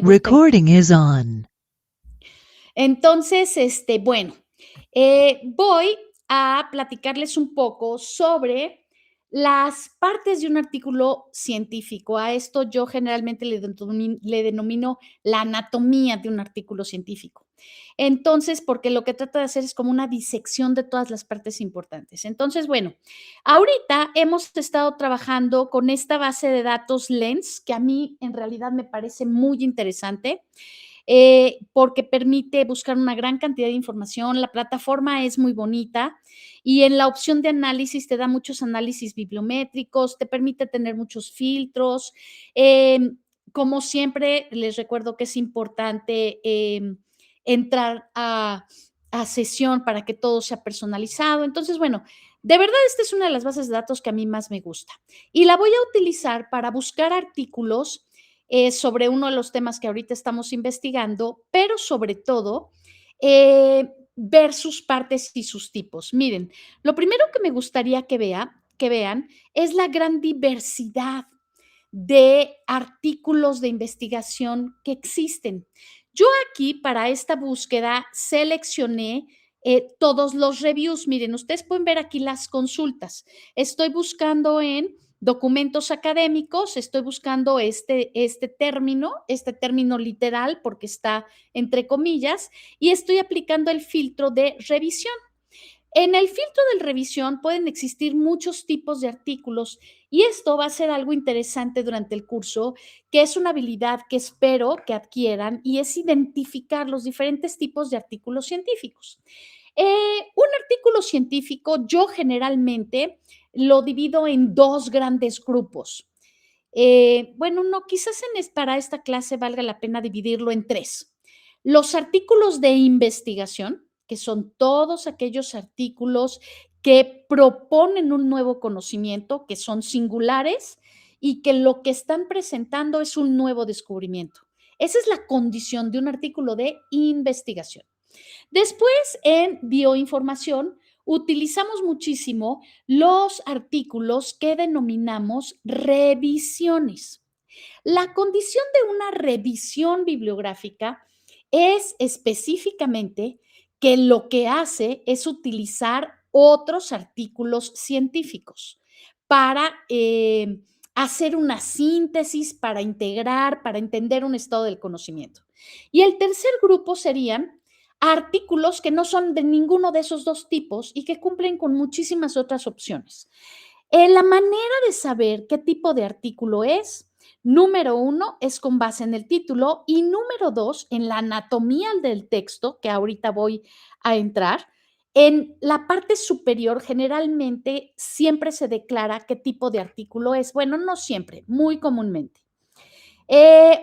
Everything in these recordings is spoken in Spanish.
mientras te... Recording is on. Entonces, bueno, voy a platicarles un poco sobre las partes de un artículo científico. A esto yo generalmente le denomino la anatomía de un artículo científico. Entonces, porque lo que trata de hacer es como una disección de todas las partes importantes. Entonces, bueno, ahorita hemos estado trabajando con esta base de datos Lens, que a mí en realidad me parece muy interesante. Porque permite buscar una gran cantidad de información. La plataforma es muy bonita y en la opción de análisis te da muchos análisis bibliométricos, te permite tener muchos filtros. Como siempre, les recuerdo que es importante entrar a sesión para que todo sea personalizado. Entonces, bueno, de verdad, esta es una de las bases de datos que a mí más me gusta y la voy a utilizar para buscar artículos sobre uno de los temas que ahorita estamos investigando, pero sobre todo ver sus partes y sus tipos. Miren, lo primero que me gustaría que vean es la gran diversidad de artículos de investigación que existen. Yo aquí para esta búsqueda seleccioné todos los reviews. Miren, ustedes pueden ver aquí las consultas. Estoy buscando en documentos académicos, estoy buscando este término literal porque está entre comillas, y estoy aplicando el filtro de revisión. En el filtro de revisión pueden existir muchos tipos de artículos y esto va a ser algo interesante durante el curso, que es una habilidad que espero que adquieran y es identificar los diferentes tipos de artículos científicos. Un artículo científico yo generalmente lo divido en dos grandes grupos. Bueno, no, quizás para esta clase valga la pena dividirlo en tres. Los artículos de investigación, que son todos aquellos artículos que proponen un nuevo conocimiento, que son singulares y que lo que están presentando es un nuevo descubrimiento. Esa es la condición de un artículo de investigación. Después, en bioinformación, utilizamos muchísimo los artículos que denominamos revisiones. La condición de una revisión bibliográfica es específicamente que lo que hace es utilizar otros artículos científicos para hacer una síntesis, para integrar, para entender un estado del conocimiento. Y el tercer grupo serían artículos que no son de ninguno de esos dos tipos y que cumplen con muchísimas otras opciones. La manera de saber qué tipo de artículo es, número uno, es con base en el título y número dos, en la anatomía del texto, que ahorita voy a entrar. En la parte superior, generalmente, siempre se declara qué tipo de artículo es. Bueno, no siempre, muy comúnmente.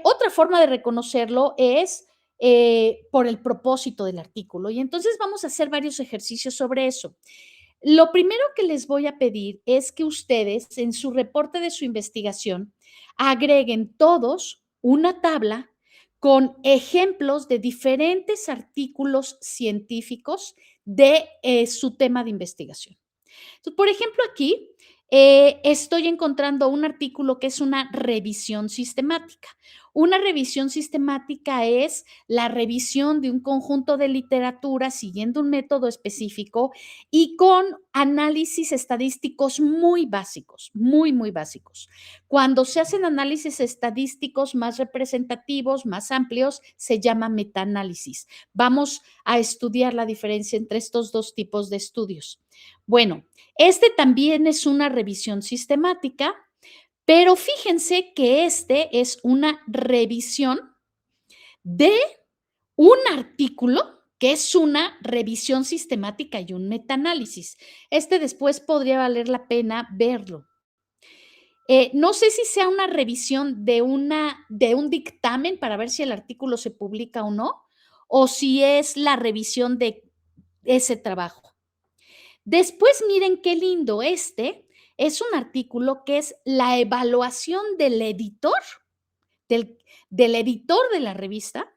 Otra forma de reconocerlo es por el propósito del artículo. Y entonces vamos a hacer varios ejercicios sobre eso. Lo primero que les voy a pedir es que ustedes en su reporte de su investigación agreguen todos una tabla con ejemplos de diferentes artículos científicos de su tema de investigación. Entonces, por ejemplo, aquí estoy encontrando un artículo que es una revisión sistemática. Una revisión sistemática es la revisión de un conjunto de literatura siguiendo un método específico y con análisis estadísticos muy básicos, muy, muy básicos. Cuando se hacen análisis estadísticos más representativos, más amplios, se llama metaanálisis. Vamos a estudiar la diferencia entre estos dos tipos de estudios. Bueno, este también es una revisión sistemática, pero fíjense que este es una revisión de un artículo que es una revisión sistemática y un metaanálisis. Este después podría valer la pena verlo. No sé si sea una revisión de un dictamen para ver si el artículo se publica o si es la revisión de ese trabajo. Después, miren qué lindo, este es un artículo que es la evaluación del editor, del, del editor de la revista,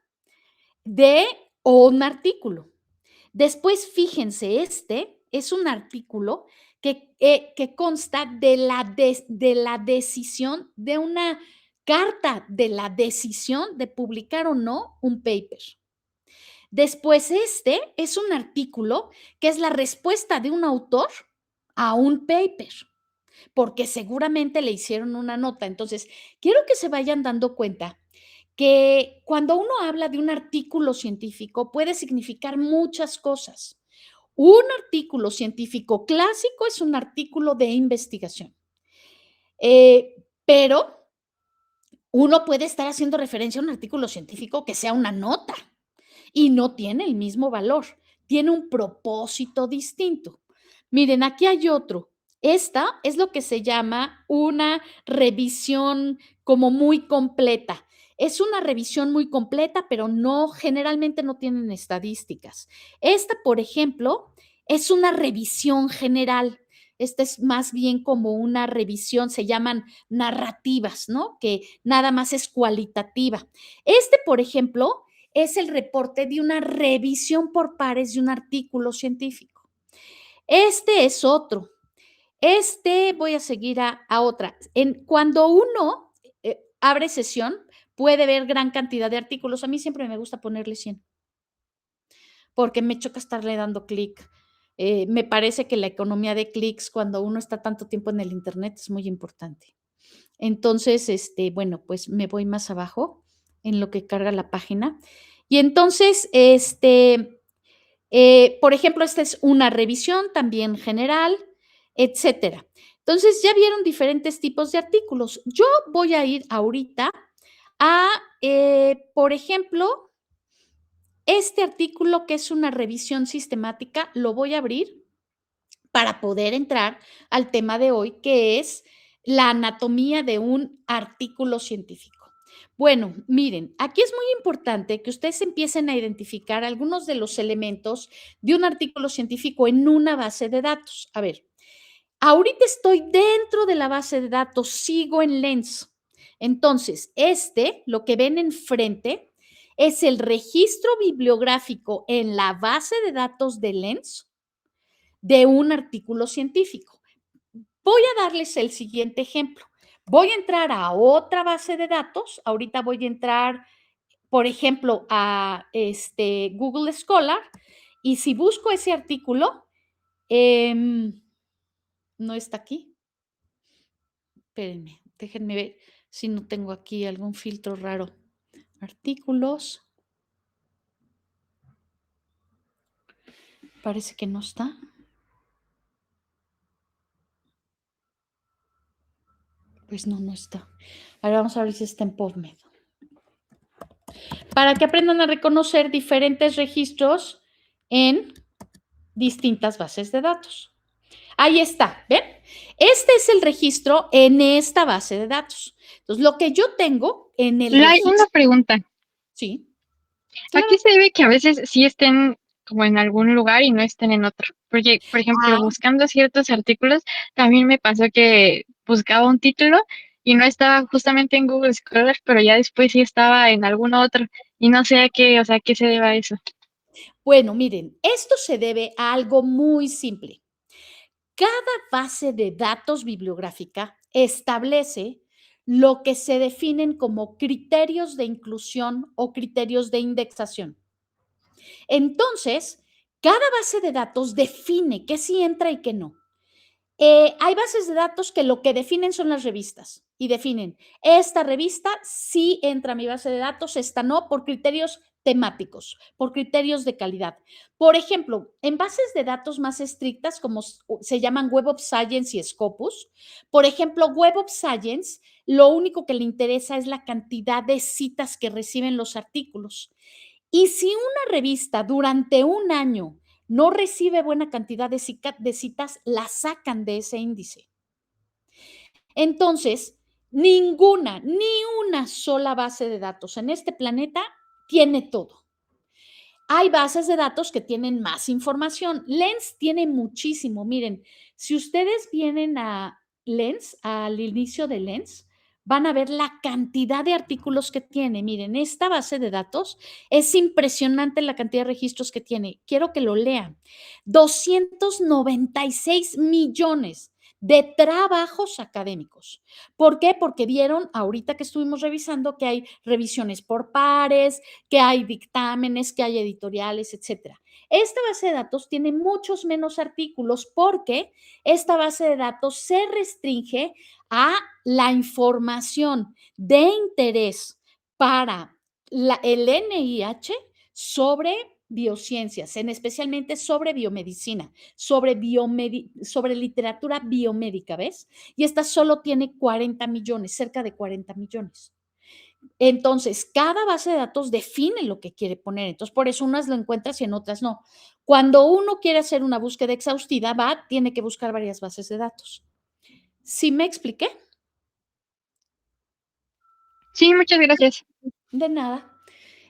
de un artículo. Después, fíjense, este es un artículo que consta de la decisión de una carta de la decisión de publicar o no un paper. Después, este es un artículo que es la respuesta de un autor a un paper, porque seguramente le hicieron una nota. Entonces, quiero que se vayan dando cuenta que cuando uno habla de un artículo científico puede significar muchas cosas. Un artículo científico clásico es un artículo de investigación, pero uno puede estar haciendo referencia a un artículo científico que sea una nota y no tiene el mismo valor, tiene un propósito distinto. Miren, aquí hay otro. Esta es lo que se llama una revisión como muy completa. Es una revisión muy completa, pero no, generalmente no tienen estadísticas. Esta, por ejemplo, es una revisión general. Esta es más bien como una revisión, se llaman narrativas, ¿no? Que nada más es cualitativa. Este, por ejemplo, es el reporte de una revisión por pares de un artículo científico. Este es otro. Este voy a seguir a otra. Cuando uno abre sesión, puede ver gran cantidad de artículos. A mí siempre me gusta ponerle 100 porque me choca estarle dando clic. Me parece que la economía de clics cuando uno está tanto tiempo en el Internet es muy importante. Entonces, bueno, pues me voy más abajo en lo que carga la página. Y entonces, por ejemplo, esta es una revisión también general, etcétera. Entonces, ya vieron diferentes tipos de artículos. Yo voy a ir ahorita a, por ejemplo, este artículo que es una revisión sistemática, lo voy a abrir para poder entrar al tema de hoy, que es la anatomía de un artículo científico. Bueno, miren, aquí es muy importante que ustedes empiecen a identificar algunos de los elementos de un artículo científico en una base de datos. A ver, ahorita estoy dentro de la base de datos, sigo en Lens. Entonces, lo que ven enfrente, es el registro bibliográfico en la base de datos de Lens de un artículo científico. Voy a darles el siguiente ejemplo. Voy a entrar a otra base de datos. Ahorita voy a entrar, por ejemplo, a Google Scholar. Y si busco ese artículo, no está aquí. Espérenme, déjenme ver si no tengo aquí algún filtro raro. Artículos. Parece que no está. Pues no, no está. Ahora vamos a ver si está en PubMed. Para que aprendan a reconocer diferentes registros en distintas bases de datos. Ahí está, ¿ven? Este es el registro en esta base de datos. Entonces, lo que yo tengo en el Hay una registro... pregunta. Sí, ¿A claro. qué se debe que a veces sí estén como en algún lugar y no estén en otro? Porque, por ejemplo, Ah, buscando ciertos artículos, también me pasó que buscaba un título y no estaba justamente en Google Scholar, pero ya después sí estaba en algún otro y no sé a qué, o sea, a qué se deba eso. bueno, miren, esto se debe a algo muy simple. Cada base de datos bibliográfica establece lo que se definen como criterios de inclusión o criterios de indexación. Entonces, cada base de datos define qué sí entra y qué no. Hay bases de datos que lo que definen son las revistas y definen, esta revista sí entra a mi base de datos, esta no, por criterios temáticos, por criterios de calidad. Por ejemplo, en bases de datos más estrictas, como se llaman Web of Science y Scopus, por ejemplo, Web of Science, lo único que le interesa es la cantidad de citas que reciben los artículos. Y si una revista durante un año no recibe buena cantidad de citas, la sacan de ese índice. Entonces, ninguna, ni una sola base de datos en este planeta tiene todo. Hay bases de datos que tienen más información. Lens tiene muchísimo. Miren, si ustedes vienen a Lens, al inicio de Lens, van a ver la cantidad de artículos que tiene. Miren, esta base de datos es impresionante la cantidad de registros que tiene. Quiero que lo lean. 296 millones de trabajos académicos. ¿Por qué? Porque vieron ahorita que estuvimos revisando que hay revisiones por pares, que hay dictámenes, que hay editoriales, etcétera. Esta base de datos tiene muchos menos artículos porque esta base de datos se restringe a la información de interés para el NIH sobre biociencias, en especialmente sobre biomedicina, sobre literatura biomédica, ¿ves? Y esta solo tiene 40 millones, cerca de 40 millones. Entonces, cada base de datos define lo que quiere poner. Entonces, por eso unas lo encuentras y en otras no. Cuando uno quiere hacer una búsqueda exhaustiva, tiene que buscar varias bases de datos. ¿Sí me expliqué? Sí, muchas gracias. De nada.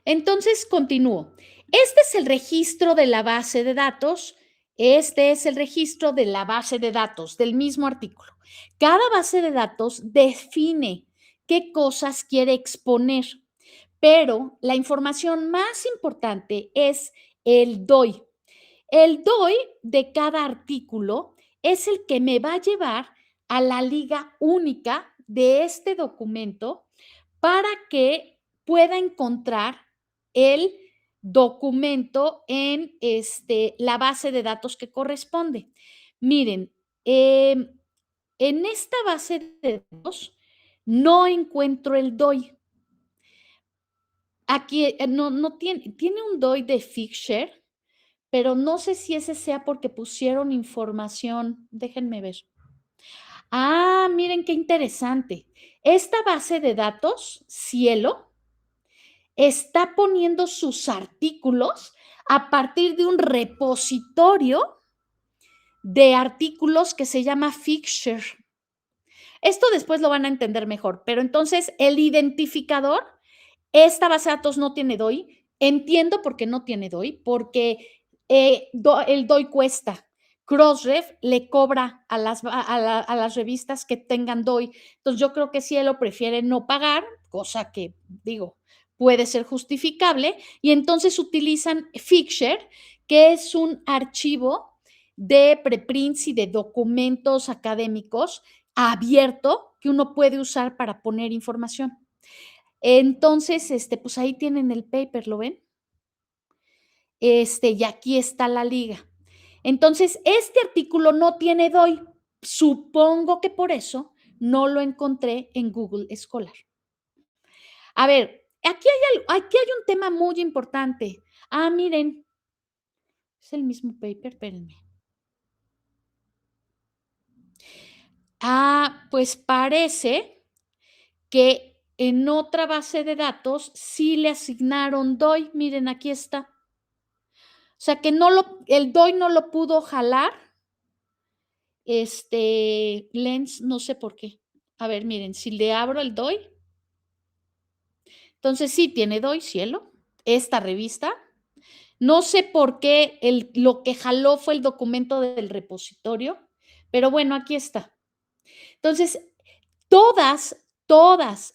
Entonces, continúo. Este es el registro de la base de datos. Este es el registro de la base de datos del mismo artículo. Cada base de datos define qué cosas quiere exponer, pero la información más importante es el DOI. El DOI de cada artículo es el que me va a llevar a la liga única de este documento para que pueda encontrar el documento en la base de datos que corresponde. Miren, en esta base de datos no encuentro el DOI. Aquí no tiene un DOI de Figshare, pero no sé si ese sea porque pusieron información. Déjenme ver. Ah, miren qué interesante. Esta base de datos, Cielo, está poniendo sus artículos a partir de un repositorio de artículos que se llama Figshare. Esto después lo van a entender mejor, pero entonces el identificador, esta base de datos no tiene DOI. Entiendo por qué no tiene DOI, porque el DOI cuesta. Crossref le cobra a las revistas que tengan DOI. Entonces yo creo que Cielo prefiere no pagar, cosa que digo, puede ser justificable, y entonces utilizan Figshare, que es un archivo de preprints y de documentos académicos abierto que uno puede usar para poner información. Entonces, pues ahí tienen el paper, ¿lo ven? Y aquí está la liga. Entonces, este artículo no tiene DOI. Supongo que por eso no lo encontré en Google Scholar. A ver, aquí hay un tema muy importante. Ah, miren, es el mismo paper, espérenme. Ah, pues parece que en otra base de datos sí le asignaron DOI. Miren, aquí está. O sea que el DOI no lo pudo jalar. Lens, no sé por qué. A ver, miren, si le abro el DOI, entonces sí tiene DOI, Cielo, esta revista. No sé por qué lo que jaló fue el documento del repositorio, pero bueno, aquí está. Entonces, todas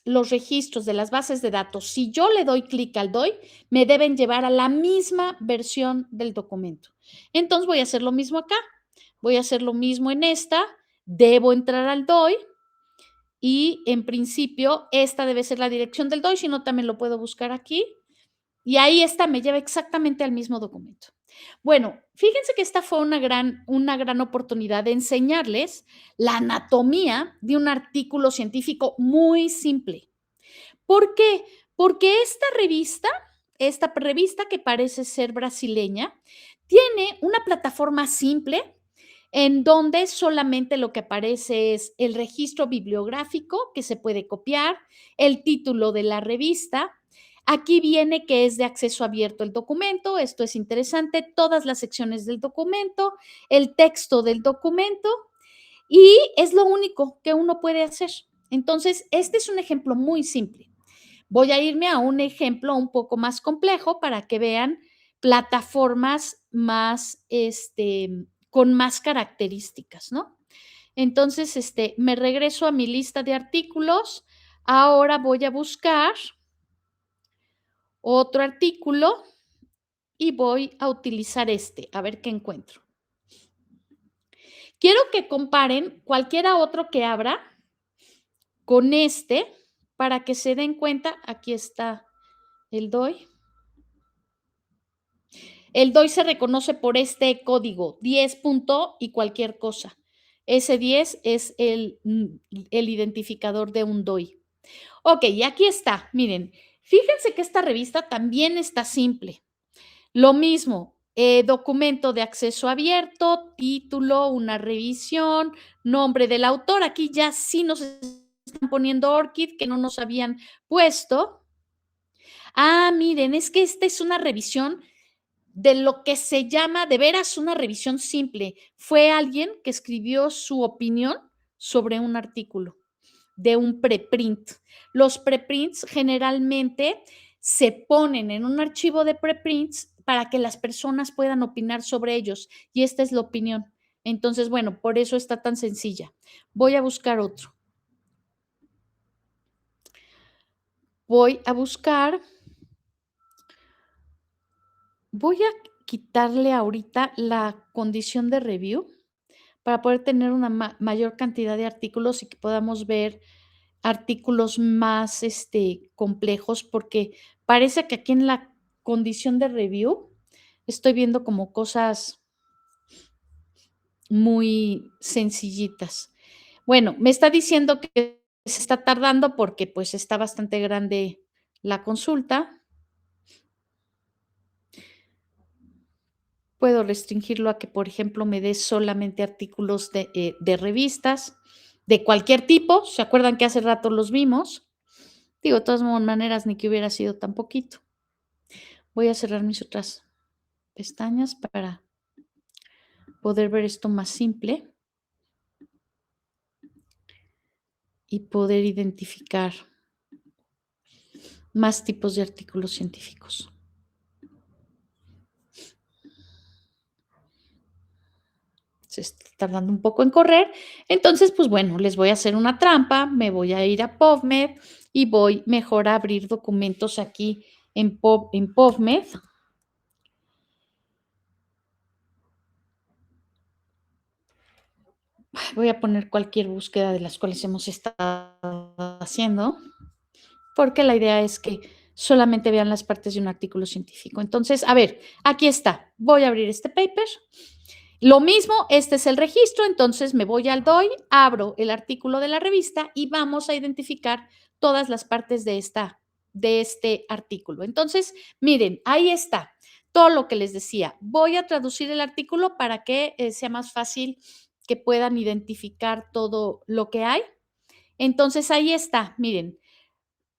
los registros de las bases de datos, si yo le doy clic al DOI, me deben llevar a la misma versión del documento. Entonces voy a hacer lo mismo acá. Voy a hacer lo mismo en esta. Debo entrar al DOI y en principio esta debe ser la dirección del DOI, si no también lo puedo buscar aquí. Y ahí está, me lleva exactamente al mismo documento. Bueno, fíjense que esta fue una gran oportunidad de enseñarles la anatomía de un artículo científico muy simple. ¿Por qué? Porque esta revista que parece ser brasileña, tiene una plataforma simple en donde solamente lo que aparece es el registro bibliográfico que se puede copiar, el título de la revista. Aquí viene que es de acceso abierto el documento, esto es interesante, todas las secciones del documento, el texto del documento y es lo único que uno puede hacer. Entonces, este es un ejemplo muy simple. Voy a irme a un ejemplo un poco más complejo para que vean plataformas más, con más características, ¿no? Entonces, me regreso a mi lista de artículos. Ahora voy a buscar otro artículo y voy a utilizar a ver qué encuentro. Quiero que comparen cualquiera otro que abra con este para que se den cuenta. Aquí está el DOI. El DOI se reconoce por este código, 10 punto y cualquier cosa. Ese 10 es el identificador de un DOI. Ok, y aquí está, miren, fíjense que esta revista también está simple. Lo mismo, documento de acceso abierto, título, una revisión, nombre del autor. Aquí ya sí nos están poniendo ORCID, que no nos habían puesto. Ah, miren, es que esta es una revisión de lo que se llama de veras una revisión simple. Fue alguien que escribió su opinión sobre un artículo de un preprint. Los preprints generalmente se ponen en un archivo de preprints para que las personas puedan opinar sobre ellos y esta es la opinión. Entonces, bueno, por eso está tan sencilla. Voy a buscar otro. Voy a buscar. Voy a quitarle ahorita la condición de review para poder tener una mayor cantidad de artículos y que podamos ver artículos más complejos, porque parece que aquí en la condición de review estoy viendo como cosas muy sencillitas. Bueno, me está diciendo que se está tardando porque pues está bastante grande la consulta. Puedo restringirlo a que, por ejemplo, me dé solamente artículos de revistas de cualquier tipo. ¿Se acuerdan que hace rato los vimos? Digo, de todas maneras, ni que hubiera sido tan poquito. Voy a cerrar mis otras pestañas para poder ver esto más simple y poder identificar más tipos de artículos científicos. Se está tardando un poco en correr. Entonces, pues bueno, les voy a hacer una trampa, me voy a ir a PubMed y voy mejor a abrir documentos aquí en PubMed. Voy a poner cualquier búsqueda de las cuales hemos estado haciendo, porque la idea es que solamente vean las partes de un artículo científico. Entonces, a ver, aquí está. Voy a abrir este paper. Lo mismo, este es el registro, entonces me voy al DOI, abro el artículo de la revista y vamos a identificar todas las partes de este artículo. Entonces, miren, ahí está todo lo que les decía. Voy a traducir el artículo para que sea más fácil que puedan identificar todo lo que hay. Entonces, ahí está, miren.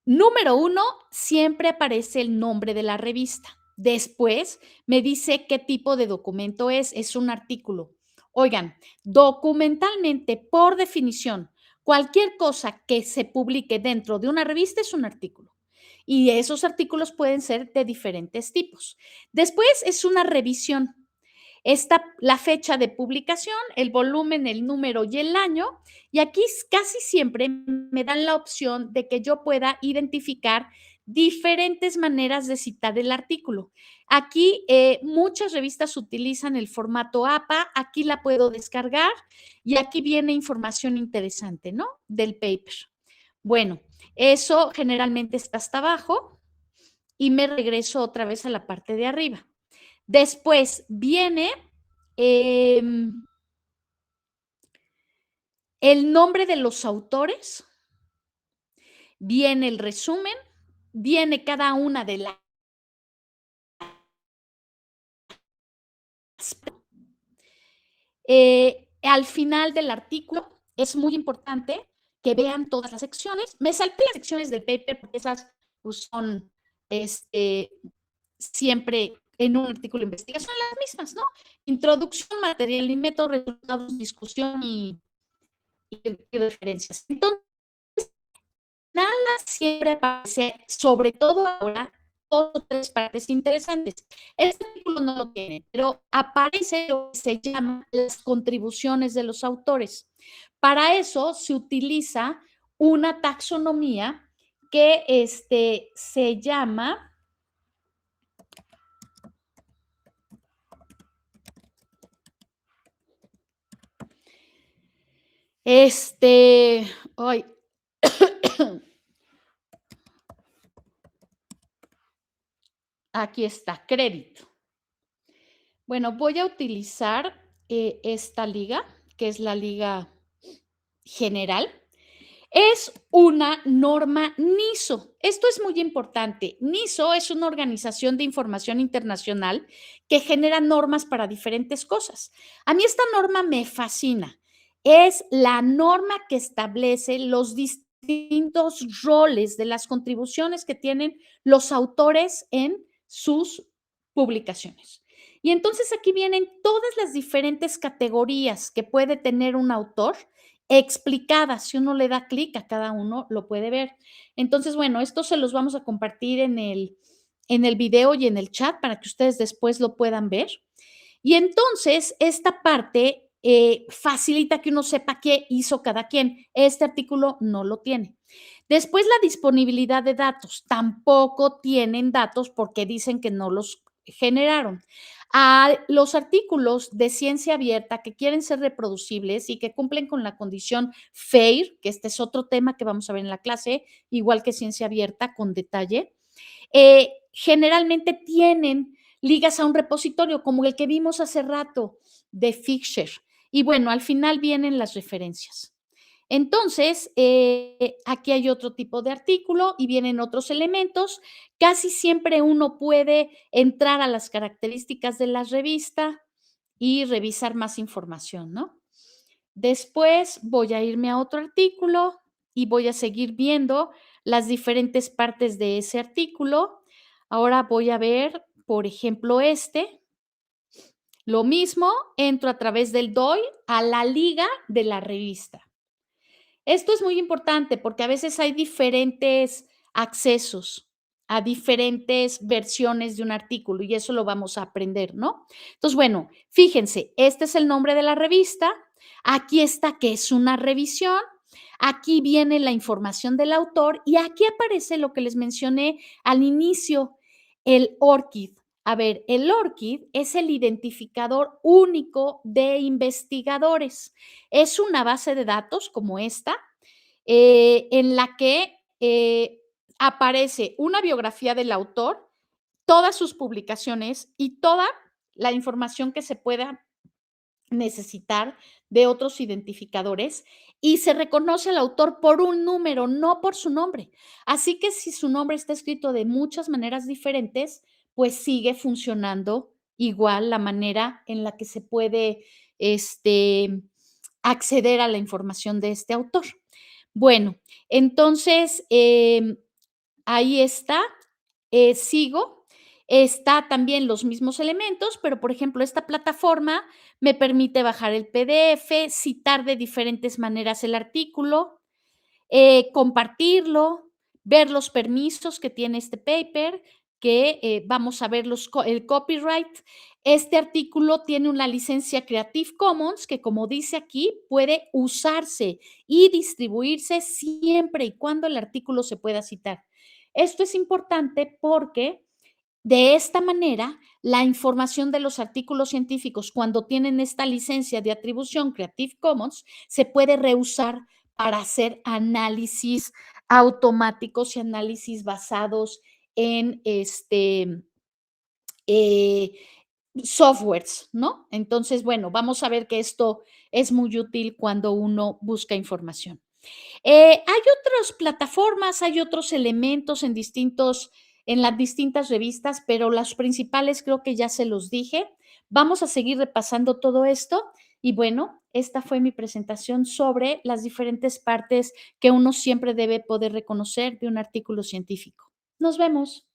Número 1, siempre aparece el nombre de la revista. Después me dice qué tipo de documento es un artículo. Oigan, documentalmente, por definición, cualquier cosa que se publique dentro de una revista es un artículo. Y esos artículos pueden ser de diferentes tipos. Después es una revisión. Está la fecha de publicación, el volumen, el número y el año. Y aquí casi siempre me dan la opción de que yo pueda identificar diferentes maneras de citar el artículo. Aquí muchas revistas utilizan el formato APA, aquí la puedo descargar y aquí viene información interesante, ¿no? Del paper. Bueno, eso generalmente está hasta abajo y me regreso otra vez a la parte de arriba. Después viene el nombre de los autores, viene el resumen, viene cada una de las al final del artículo es muy importante que vean todas las secciones. Me salté las secciones del paper porque esas pues, son siempre en un artículo de investigación las mismas, ¿no? Introducción, material y método, resultados, discusión y referencias. Entonces, nada siempre aparece, sobre todo ahora, dos o tres partes interesantes. Este artículo no lo tiene, pero aparece lo que se llama las contribuciones de los autores. Para eso se utiliza una taxonomía que se llama Este, ay, aquí está, crédito. Bueno, voy a utilizar, esta liga, que es la liga general. Es una norma NISO. Esto es muy importante. NISO es una organización de información internacional que genera normas para diferentes cosas. A mí esta norma me fascina. Es la norma que establece los distintos roles de las contribuciones que tienen los autores en sus publicaciones. Y entonces aquí vienen todas las diferentes categorías que puede tener un autor explicadas. Si uno le da clic a cada uno, lo puede ver. Entonces, bueno, esto se los vamos a compartir en el video y en el chat para que ustedes después lo puedan ver. Y entonces, esta parte facilita que uno sepa qué hizo cada quien. Este artículo no lo tiene. Después, la disponibilidad de datos. Tampoco tienen datos porque dicen que no los generaron. A los artículos de ciencia abierta que quieren ser reproducibles y que cumplen con la condición FAIR, que este es otro tema que vamos a ver en la clase, igual que ciencia abierta con detalle, generalmente tienen ligas a un repositorio como el que vimos hace rato de Figshare. Y bueno, al final vienen las referencias. Entonces, aquí hay otro tipo de artículo y vienen otros elementos. Casi siempre uno puede entrar a las características de la revista y revisar más información, ¿no? Después voy a irme a otro artículo y voy a seguir viendo las diferentes partes de ese artículo. Ahora voy a ver, por ejemplo, este. Lo mismo, entro a través del DOI a la liga de la revista. Esto es muy importante porque a veces hay diferentes accesos a diferentes versiones de un artículo y eso lo vamos a aprender, ¿no? Entonces, bueno, fíjense, este es el nombre de la revista, aquí está que es una revisión, aquí viene la información del autor y aquí aparece lo que les mencioné al inicio, el ORCID. A ver, el ORCID es el identificador único de investigadores. Es una base de datos como esta, en la que aparece una biografía del autor, todas sus publicaciones y toda la información que se pueda necesitar de otros identificadores y se reconoce al autor por un número, no por su nombre. Así que si su nombre está escrito de muchas maneras diferentes, pues sigue funcionando igual la manera en la que se puede acceder a la información de este autor. Bueno, entonces, ahí está, sigo. Está también los mismos elementos, pero, por ejemplo, esta plataforma me permite bajar el PDF, citar de diferentes maneras el artículo, compartirlo, ver los permisos que tiene este paper, que vamos a ver el copyright. Este artículo tiene una licencia Creative Commons que, como dice aquí, puede usarse y distribuirse siempre y cuando el artículo se pueda citar. Esto es importante porque de esta manera, la información de los artículos científicos, cuando tienen esta licencia de atribución Creative Commons, se puede reusar para hacer análisis automáticos y análisis basados en eh, softwares, ¿no? Entonces, bueno, vamos a ver que esto es muy útil cuando uno busca información. Hay otras plataformas, hay otros elementos en las distintas revistas, pero las principales creo que ya se los dije. Vamos a seguir repasando todo esto y bueno, esta fue mi presentación sobre las diferentes partes que uno siempre debe poder reconocer de un artículo científico. Nos vemos.